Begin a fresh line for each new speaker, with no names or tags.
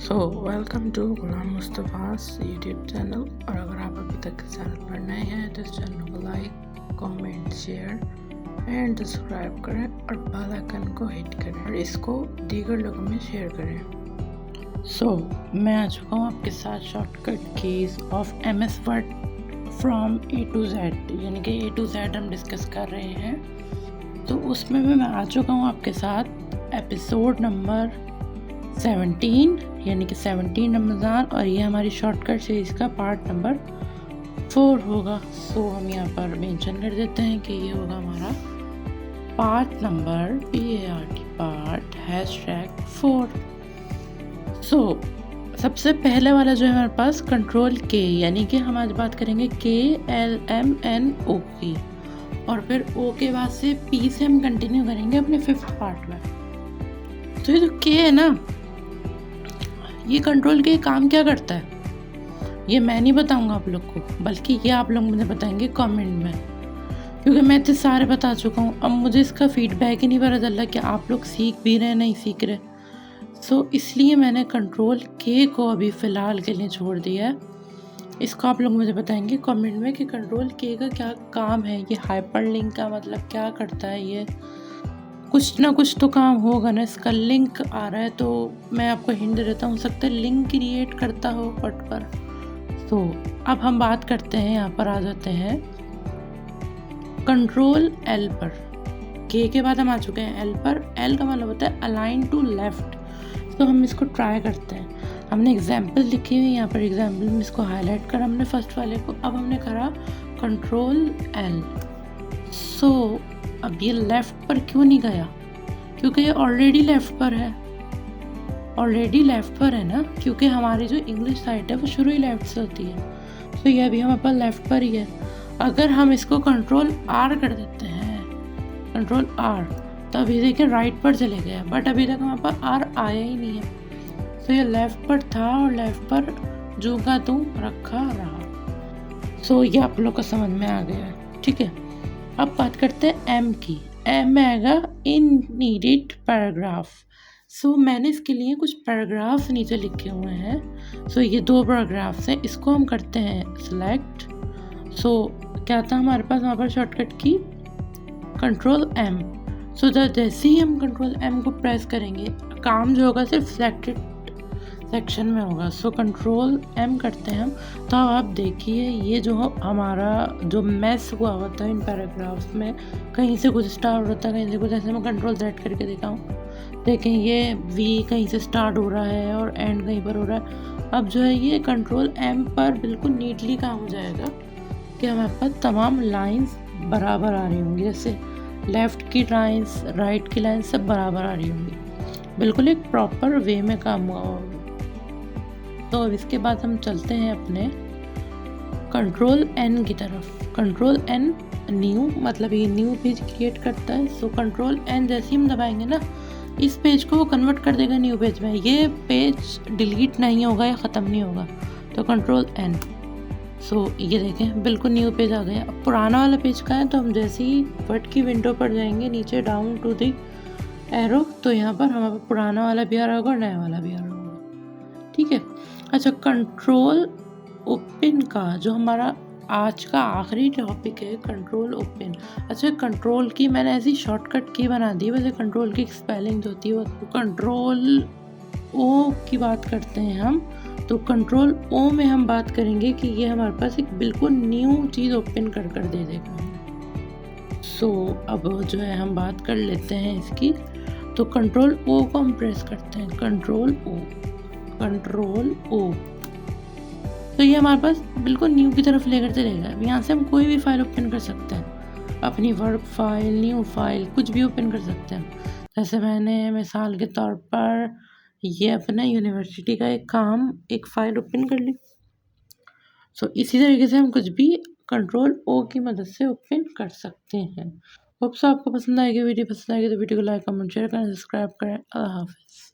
So welcome to Ghulam Mustafa's YouTube channel. और अगर आप अभी तक इस चैनल पर नए हैं तो इस चैनल को like, comment, share and subscribe करें और बेल आइकन को हिट करें और इसको दीगर लोगों में शेयर करें। मैं आ चुका हूँ आपके साथ shortcut keys of MS word from A to Z, यानी कि A to Z हम डिस्कस कर रहे हैं। तो उसमें मैं आ चुका हूँ आपके साथ एपिसोड नंबर 17, यानी कि 17 रमज़ान, और ये हमारी शॉर्टकट सीरीज़ का पार्ट नंबर 4 होगा। सो हम यहाँ पर मेंशन कर देते हैं कि ये होगा हमारा पार्ट नंबर पार्ट #4। सो सबसे पहले वाला जो है हमारे पास कंट्रोल के, यानी कि हम आज बात करेंगे KLMNO की, और फिर O के बाद से P से हम कंटिन्यू करेंगे अपने 5th पार्ट में। तो ये जो K है ना, ये कंट्रोल के काम क्या करता है ये मैं नहीं बताऊंगा आप लोग को, बल्कि ये आप लोग मुझे बताएंगे कमेंट में, क्योंकि मैं इतने सारे बता चुका हूँ। अब मुझे इसका फीडबैक ही नहीं पता चल रहा कि आप लोग सीख भी रहे हैं नहीं सीख रहे। सो इसलिए मैंने कंट्रोल के को अभी फ़िलहाल के लिए छोड़ दिया है। इसको आप लोग मुझे बताएंगे कमेंट में कि कंट्रोल के का क्या काम है, ये हाइपरलिंक का मतलब क्या करता है। ये कुछ ना कुछ तो काम होगा ना। इसका लिंक आ रहा है तो मैं आपको हिंट दे देता हूँ, हो सकता है लिंक क्रिएट करता हो पट पर। तो अब हम बात करते हैं, यहाँ पर आ जाते हैं कंट्रोल L पर। के बाद हम आ चुके हैं L पर। L का मतलब होता है अलाइन टू लेफ्ट। तो हम इसको ट्राई करते हैं। हमने एग्जाम्पल लिखी हुई यहाँ पर, एग्जाम्पल में इसको हाईलाइट करा हमने फर्स्ट वाले को। अब हमने करा कंट्रोल L। सो अब ये लेफ़्ट पर क्यों नहीं गया, क्योंकि ये ऑलरेडी लेफ़्ट पर है। ऑलरेडी लेफ़्ट पर है ना, क्योंकि हमारी जो इंग्लिश साइड है वो शुरू ही लेफ़्ट से होती है। तो ये अभी हमारे पास लेफ़्ट पर ही है। अगर हम इसको कंट्रोल R कर देते हैं, कंट्रोल R, तो अभी देखिए राइट पर चले गए, बट अभी तक हमारे पास R आया ही नहीं है। तो ये लेफ़्ट पर था और लेफ़्ट पर जो का तू रखा रहा। सो ये आप लोग को समझ में आ गया है, ठीक है। अब बात करते हैं M की। M में आएगा इन नीडेड पैराग्राफ। सो मैंने इसके लिए कुछ पैराग्राफ्स नीचे लिखे हुए हैं। सो ये 2 पैराग्राफ्स हैं, इसको हम करते हैं सिलेक्ट। सो क्या था हमारे पास वहाँ पर शॉर्टकट की कंट्रोल M। सो जैसे ही हम कंट्रोल M को प्रेस करेंगे, काम जो होगा सिर्फ सिलेक्टेड सेक्शन में होगा। सो कंट्रोल M करते हैं हम। तो अब आप देखिए ये जो हमारा जो मैस हुआ होता है इन पैराग्राफ्स में, कहीं से कुछ स्टार्ट होता है, कहीं से कुछ, ऐसे मैं कंट्रोल Z करके दिखाऊं, देखें ये V कहीं से स्टार्ट हो रहा है और एंड कहीं पर हो रहा है। अब जो है ये कंट्रोल M पर बिल्कुल नीटली काम हो जाएगा कि हमारे पास तमाम लाइन्स बराबर आ रही होंगी, जैसे लेफ़्ट की लाइन्स, राइट की लाइन्स सब बराबर आ रही होंगी, बिल्कुल एक प्रॉपर वे में काम हुआ होगा। तो अब इसके बाद हम चलते हैं अपने कंट्रोल N की तरफ। कंट्रोल N न्यू, मतलब ये न्यू पेज क्रिएट करता है। सो कंट्रोल N जैसे ही हम दबाएंगे ना, इस पेज को वो कन्वर्ट कर देगा न्यू पेज में। ये पेज डिलीट नहीं होगा या ख़त्म नहीं होगा। तो कंट्रोल N। सो ये देखें बिल्कुल न्यू पेज आ गया। अब पुराना वाला पेज का है, तो हम जैसे ही वर्ड की विंडो पर जाएंगे नीचे डाउन टू द एरो, तो यहाँ पर हमारा पुराना वाला भी आ रहा होगा और नया वाला भी आ रहा होगा, ठीक है। अच्छा, कंट्रोल ओपन का जो हमारा आज का आखिरी टॉपिक है, कंट्रोल ओपन। अच्छा, कंट्रोल की मैंने ऐसी शॉर्टकट की बना दी, वैसे कंट्रोल की स्पेलिंग जो होती है वो कंट्रोल O की बात करते हैं हम। तो कंट्रोल O में हम बात करेंगे कि ये हमारे पास एक बिल्कुल न्यू चीज़ ओपन कर दे देगा। सो अब जो है हम बात कर लेते हैं इसकी। तो कंट्रोल O को हम प्रेस करते हैं, कंट्रोल O। तो ये हमारे पास बिल्कुल न्यू की तरफ लेकर चलेगा। यहाँ से हम कोई भी फाइल ओपन कर सकते हैं, अपनी वर्क फाइल, न्यू फाइल, कुछ भी ओपन कर सकते हैं। जैसे मैंने मिसाल के तौर पर ये अपना यूनिवर्सिटी का एक फ़ाइल ओपन कर ली। सो इसी तरीके से हम कुछ भी कंट्रोल O की मदद से ओपन कर सकते हैं। होप सो आपको पसंद आएगी वीडियो। पसंद आएगी तो वीडियो को लाइक, कमेंट, शेयर करें, सब्सक्राइब करें। अल्लाह हाफिज़।